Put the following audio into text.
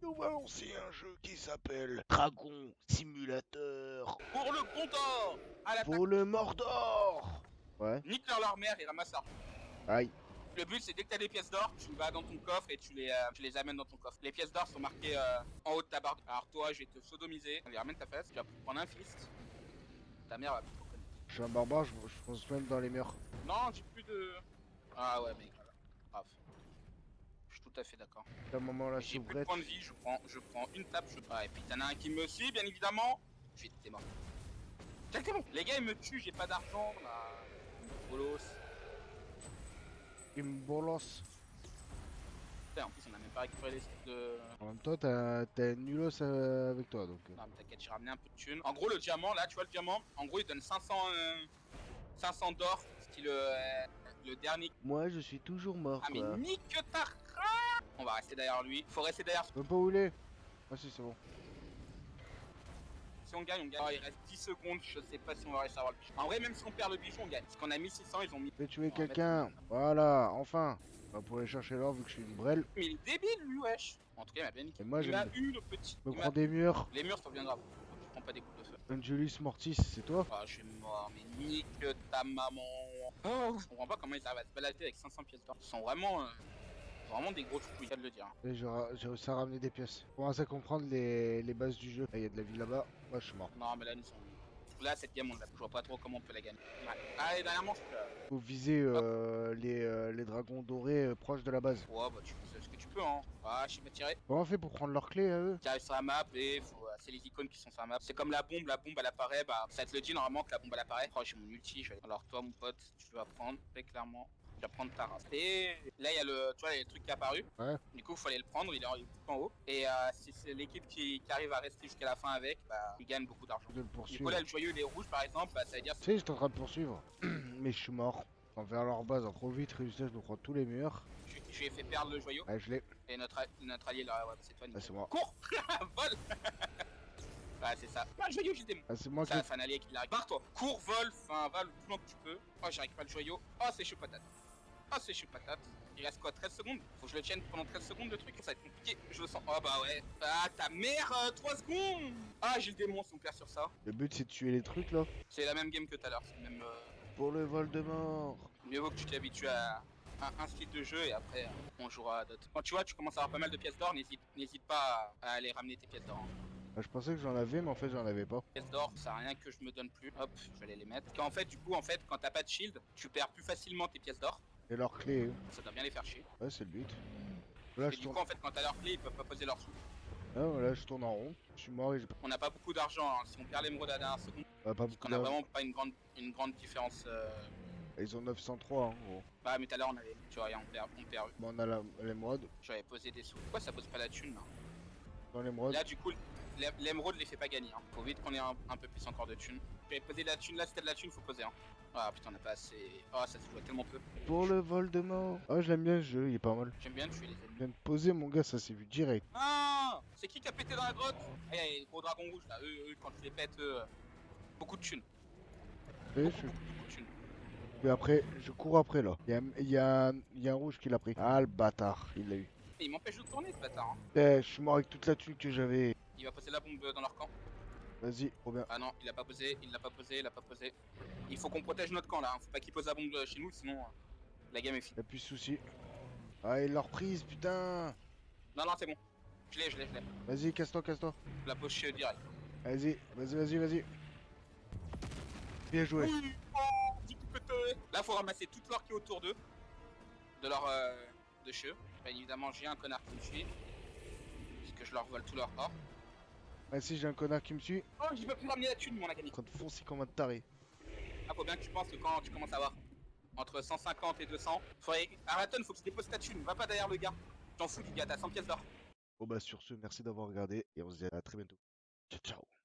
Nous va lancer un jeu qui s'appelle Dragon Simulateur Pour le Condor à l'attaque. pour le Mordor. Ouais. Nique leur mère et ramasse l'argent. Aïe. Le but, c'est dès que t'as des pièces d'or, tu vas dans ton coffre et tu les amènes dans ton coffre. Les pièces d'or sont marquées en haut de ta barre. Alors toi, je vais te sodomiser. Allez, ramène ta face. Tu vas prendre un fist. Ta mère va plus te reconnaître. Je suis un barbare, je fonce même dans les murs. Non, j'ai plus de... Ah ouais, mec, voilà. Grave. Je suis tout à fait d'accord. À un moment la J'ai plus de soubrette. points de vie, je prends une tape. Ah, et puis t'en as un qui me suit, bien évidemment. T'es mort. T'es bon. Les gars, ils me tuent, j'ai pas d'argent. Là. Bolos. Il me bolos. En plus, on a même pas récupéré les sticks de... En même temps, t'as une nulos avec toi donc. Non, mais t'inquiète, j'ai ramené un peu de thunes. En gros, le diamant, là, tu vois le diamant, en gros, il donne 500 d'or, style le dernier. Moi, je suis toujours mort Ah, mais quoi. nique ta race. On va rester derrière lui. Faut rester derrière. Je peux pas où il est. Ah si, c'est bon. Si on gagne, on gagne. Oh, il reste 10 secondes, je sais pas si on va réussir à avoir le bijou. En vrai, même si on perd le bijou, on gagne. Parce qu'on a 1600, ils ont mis. Fais tuer On va mettre- quelqu'un. Voilà, enfin. On va pouvoir aller chercher l'or vu que je suis une brêle. Mais il est débile, lui, wesh. En tout cas, il m'a bien niqué. Et moi, Il je m'a me, eu, le petit. me Il prends m'a des eu. murs. Les murs, ça bien grave. Je prends pas des coups de feu. Angelus Mortis, c'est toi? Ah, je suis mort, mais nique ta maman. Oh, je comprends pas comment ils arrivent à se balader avec 500 pièces d'or. Ils sont vraiment des gros trucs, il de le dire. Et j'ai réussi à ramener des pièces. Je commence à comprendre les bases du jeu. Il y a de la vie là-bas. Moi, je suis mort. Non, mais là, nous sommes. Là, cette game, je vois pas trop comment on peut la gagner. Ouais. Allez, dernière manche. Faut viser les dragons dorés proches de la base. Ouais, bah, tu fais ce que tu peux, hein. Ah, je sais pas tirer. Comment on fait pour prendre leurs clés à eux? Tu arrives sur la map et c'est les icônes qui sont sur la map. C'est comme la bombe elle apparaît. Bah, ça te le dit normalement que la bombe elle apparaît. Oh, j'ai mon ulti. Alors, toi, mon pote, tu vas prendre très clairement. Tu vas prendre ta race. Et là, il y a tu vois, il y a le truc qui est apparu. Ouais. Du coup, il faut aller le prendre. Il est tout en haut. Et si c'est l'équipe qui arrive à rester jusqu'à la fin avec, bah, il gagne beaucoup d'argent. De le Du coup, poursuivre. là, le joyeux, il est rouge par exemple. Bah, ça veut dire. Tu sais, j'étais en train de poursuivre. Mais je suis mort. Vers leur base, en trop vite, résultat, je me prends tous les murs. Je lui ai fait perdre le joyau. Ah, je l'ai. Et notre allié là, ouais, c'est toi. Ah, c'est moi. Cours. Vole. Ouais, c'est ça. Pas le joyau, j'ai démon. Ah, c'est moi qui. Ça, c'est un allié qui l'arrive. Barre-toi. Cours, vole, enfin, va le plus loin que tu peux. Oh, j'arrive pas le joyau. Oh, c'est chaud patate. Oh, c'est chaud patate. Il reste quoi, 13 secondes? Faut que je le tienne pendant 13 secondes le truc. Ça va être compliqué. Je le sens. Oh, bah ouais. Ah, ta mère, 3 secondes. Ah, j'ai le démon si on perd sur ça. Le but, c'est de tuer les trucs là. C'est la même game que tout à l'heure. C'est même. Pour le vol de mort. Mieux vaut que tu t'habitues à un style de jeu et après on jouera à d'autres. Quand tu vois, tu commences à avoir pas mal de pièces d'or, n'hésite pas à aller ramener tes pièces d'or. Ah, je pensais que j'en avais, mais en fait, j'en avais pas. Pièces d'or, ça sert à rien que je me donne plus. Hop, je vais aller les mettre. Parce qu'en fait, du coup, quand t'as pas de shield, tu perds plus facilement tes pièces d'or. Et leurs clés. Ça doit bien les faire chier. Ouais, c'est le but. Là, Et je du tourne. coup, en fait, quand t'as leurs clés, ils peuvent pas poser leurs sous. Ah, là, je tourne en rond. Je suis mort et j'ai pas. On n'a pas beaucoup d'argent, hein. Si on perd l'émeraude à la dernière seconde, Pas parce beaucoup qu'on a d'argent. vraiment pas une grande différence. Ils ont 903 en gros. Bah, mais tout à l'heure, on avait. Tu vois, on perd. Bon, on a l'émeraude. J'avais posé des sous. Pourquoi ça pose pas la thune là? Dans l'émeraude. Là, du coup, l'émeraude les fait pas gagner. Hein. Faut vite qu'on ait un peu plus encore de thunes. J'avais posé de la thune, là, c'était de la thune, faut poser. Hein. Ah putain, on a pas assez. Oh, ça se joue tellement peu. Pour le vol de mort. Oh, je l'aime bien ce jeu, il est pas mal. J'aime bien tuer les Je ennemis. viens de poser mon gars, ça s'est vu direct. Ah, c'est qui a pété dans la grotte? Ah, y a les gros dragons rouges là. Eux, quand tu les pètes, beaucoup de thunes. Et Beaucoup de thunes. puis après, je cours après là. Il y a un rouge qui l'a pris. Ah, le bâtard, il l'a eu. Et il m'empêche de tourner ce bâtard. Hein. Eh, je suis mort avec toute la thune que j'avais. Il va poser la bombe dans leur camp. Vas-y, trop bien. Ah non, il l'a pas posé, il l'a pas posé, il l'a pas posé. Il faut qu'on protège notre camp là. Hein. Faut pas qu'il pose la bombe chez nous, sinon la game est finie. Y'a plus de soucis. Ah, il l'a reprise, putain. Non, non, c'est bon. Je l'ai. Vas-y, casse-toi, casse-toi. Je la pose direct. Vas-y. Bien joué. Oui, oh, petit coup pété. Là, faut ramasser toute l'or qui est autour d'eux, de leur de chez eux. Bien évidemment, j'ai un connard qui me suit, parce que je leur vole tout leur or. Ah si, j'ai un connard qui me suit. Oh, j'ai pas pu ramener la thune, mon agami. En train de foncer comme un taré. Ah, faut bien que tu penses que quand tu commences à avoir entre 150 et 200, Araton, faut que tu déposes ta thune. Va pas derrière le gars. T'en fous du gars, t'as 100 pièces d'or. Bon bah sur ce, merci d'avoir regardé et on se dit à très bientôt. Ciao ciao.